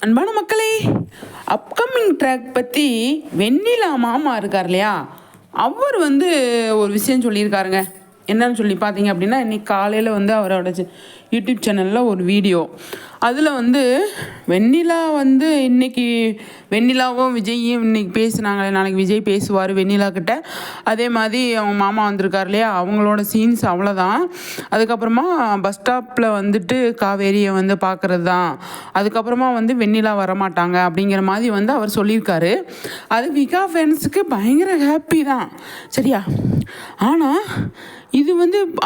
அன்பான மக்களே, upcoming track பற்றி வெண்ணிலா மாமா இருக்கார் இல்லையா, அவர் ஒரு விஷயம் சொல்லியிருக்காருங்க. என்னன்னு சொல்லி பார்த்தீங்க அப்படின்னா, இன்றைக்கி காலையில் அவரோட யூடியூப் சேனலில் ஒரு வீடியோ. அதில் வெண்ணிலா இன்றைக்கி வெண்ணிலாவும் விஜயும் இன்றைக்கி பேசுனாங்களே, நாளைக்கு விஜய் பேசுவார் வெண்ணிலா கிட்ட. அதே மாதிரி அவங்க மாமா வந்திருக்கார் இல்லையா, அவங்களோட சீன்ஸ் அவ்வளோதான். அதுக்கப்புறமா பஸ் ஸ்டாப்பில் காவேரியை பார்க்குறது தான். அதுக்கப்புறமா வெண்ணிலா வரமாட்டாங்க அப்படிங்கிற மாதிரி அவர் சொல்லியிருக்காரு. அது விகா ஃபேன்ஸுக்கு பயங்கர ஹாப்பி தான், சரியா? ஆனால் இது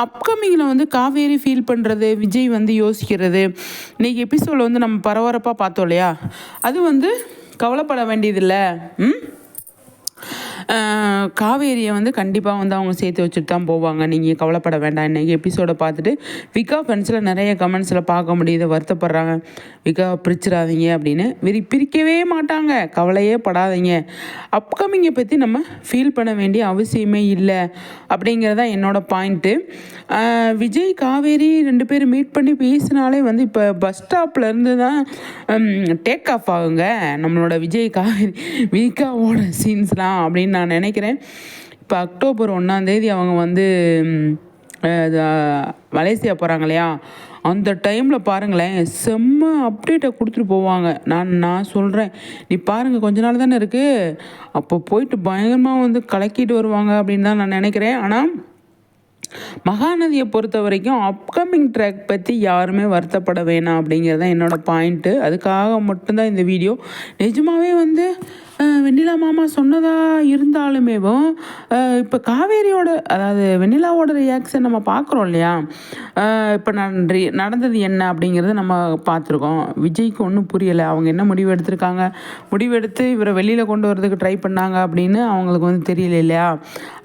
அப்கமிங்கில் காவேரி ஃபீல் பண்ணுறது, விஜய் யோசிக்கிறது, இன்றைக்கி எபிசோடில் நம்ம பரபரப்பாக பார்த்தோம் இல்லையா, அது கவலைப்பட வேண்டியதில்லை. காவேரியை கண்டிப்பாக அவங்க சேர்த்து வச்சுட்டு தான் போவாங்க, நீங்கள் கவலைப்பட வேண்டாம். இன்றைக்கி எபிசோடை பார்த்துட்டு விகா ஃப்ரெண்ட்ஸில் நிறைய கமெண்ட்ஸில் பார்க்க முடியுது, வருத்தப்படுறாங்க. விகா பிரிச்சிடாதீங்க அப்படின்னு. பிரிக்கவே மாட்டாங்க, கவலையே படாதீங்க. அப்கமிங்கை பற்றி நம்ம ஃபீல் பண்ண வேண்டிய அவசியமே இல்லை அப்படிங்கிறதான் என்னோடய பாயிண்ட்டு. விஜய் காவேரி 2 பேரும் மீட் பண்ணி பேசினாலே இப்போ பஸ் ஸ்டாப்லேருந்து தான் டேக் ஆஃப் ஆகுங்க நம்மளோட விஜய் காவேரி விகாவோட சீன்ஸ்லாம் அப்படின்னு நான் நினைக்கிறேன். இப்போ அக்டோபர் 1 அவங்க மலேசியா போகிறாங்க இல்லையா, அந்த டைமில் பாருங்களேன், செம்ம அப்டேட்டை கொடுத்துட்டு போவாங்க. நான் சொல்கிறேன், நீ பாருங்கள், கொஞ்ச நாள் தானே இருக்குது, அப்போ போயிட்டு பயங்கரமாக கலக்கிட்டு வருவாங்க அப்படின்னு தான் நான் நினைக்கிறேன். ஆனால் மகாநதியை பொறுத்த வரைக்கும் அப்கமிங் ட்ராக் பற்றி யாருமே வருத்தப்பட வேணாம் அப்படிங்கிறது தான் என்னோடய பாயிண்ட்டு. அதுக்காக மட்டும்தான் இந்த வீடியோ. நிஜமாகவே வெண்ணிலா மாமா சொன்னதாக இருந்தாலுமேவும் இப்போ காவேரியோட, அதாவது வெண்ணிலாவோட ரியாக்ஷன் நம்ம பார்க்குறோம் இல்லையா, இப்போ நடந்தது என்ன அப்படிங்கிறத நம்ம பார்த்துருக்கோம். விஜய்க்கு ஒன்றும் புரியலை, அவங்க என்ன முடிவு எடுத்திருக்காங்க, முடிவெடுத்து இவரை வெளியில் கொண்டு வரதுக்கு ட்ரை பண்ணாங்க அப்படின்னு அவங்களுக்கு தெரியல இல்லையா.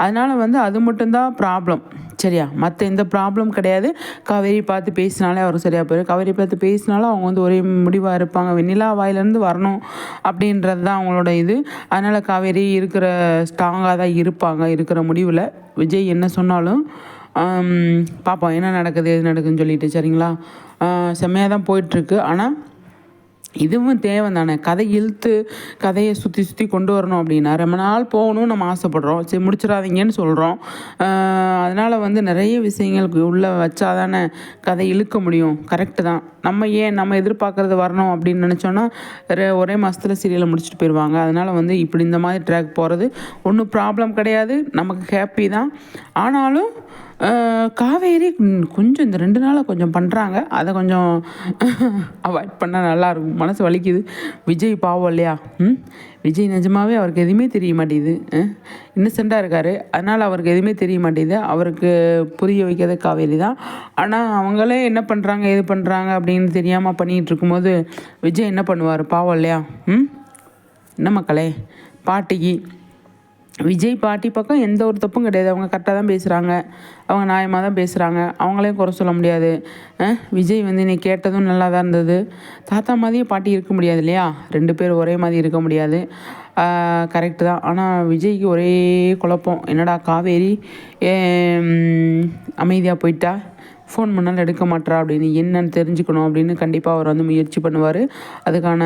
அதனால் அது மட்டும்தான் ப்ராப்ளம், சரியா? மற்ற எந்த ப்ராப்ளம் கிடையாது. காவேரி பார்த்து பேசினாலே அவர் சரியாக போயிடும். காவேரி பார்த்து பேசினாலும் அவங்க ஒரே முடிவாக இருப்பாங்க, வெண்ணிலா வாயிலேருந்து வரணும் அப்படின்றது தான் அவங்களோட இது. அதனால் காவேரி ஸ்ட்ராங்காக தான் இருப்பாங்க இருக்கிற முடிவில். விஜய் என்ன சொன்னாலும் பார்ப்போம் என்ன நடக்குது எது நடக்குதுன்னு சொல்லிட்டு, சரிங்களா? செம்மையாக தான் போயிட்டுருக்கு. ஆனால் இதுவும் தேவை தானே, கதை இழுத்து கதையை சுற்றி கொண்டு வரணும் அப்படின்னா ரொம்ப நாள் போகணும்னு நம்ம ஆசைப்படுறோம். சரி, முடிச்சிடாதீங்கன்னு சொல்கிறோம். அதனால் நிறைய விஷயங்களுக்கு உள்ளே வச்சா தானே கதை இழுக்க முடியும். கரெக்டு தான். நம்ம எதிர்பார்க்குறது வரணும் அப்படின்னு நினச்சோன்னா ஒரே மாதத்தில் சீரியலை முடிச்சுட்டு போயிடுவாங்க. அதனால் இப்படி இந்த மாதிரி ட்ராக் போகிறது ஒன்றும் ப்ராப்ளம் கிடையாது, நமக்கு ஹாப்பி தான். ஆனாலும் காவேரி கொஞ்சம் இந்த 2 நாளாக கொஞ்சம் பண்ணுறாங்க, அதை கொஞ்சம் அவாய்ட் பண்ணால் நல்லாயிருக்கும். மனசு வலிக்குது. விஜய் பாவம் இல்லையா, விஜய் நிஜமாகவே அவருக்கு எதுவுமே தெரிய மாட்டேங்குது, இன்னசென்ட்டாக இருக்கார். அதனால் அவருக்கு எதுவுமே தெரிய மாட்டேங்குது. அவருக்கு புரிய வைக்கிறது காவேரி தான். ஆனால் அவங்களே என்ன பண்ணுறாங்க எது பண்ணுறாங்க அப்படின்னு தெரியாமல் பண்ணிகிட்டு இருக்கும்போது விஜய் என்ன பண்ணுவார், பாவம் இல்லையா? என்ன மக்களே, பாட்டிக்கு விஜய் பாட்டி பக்கம் எந்த ஒரு தப்பும் கிடையாது. அவங்க கரெக்டாக தான் பேசுகிறாங்க, அவங்க நியாயமாக தான் பேசுகிறாங்க, அவங்களையும் குறை சொல்ல முடியாது. விஜய் இன்னைக்கு கேட்டதும் நல்லா தான் இருந்தது. தாத்தா மாதிரியே பாட்டி இருக்க முடியாது இல்லையா, 2 பேர் ஒரே மாதிரி இருக்க முடியாது. கரெக்டு தான். ஆனால் விஜய்க்கு ஒரே குழப்பம், என்னடா காவேரி அமைதியாக போயிட்டா, ஃபோன் பண்ணாலும் எடுக்க மாட்டா அப்படின்னு, என்னன்னு தெரிஞ்சுக்கணும் அப்படின்னு கண்டிப்பாக அவர் முயற்சி பண்ணுவார். அதுக்கான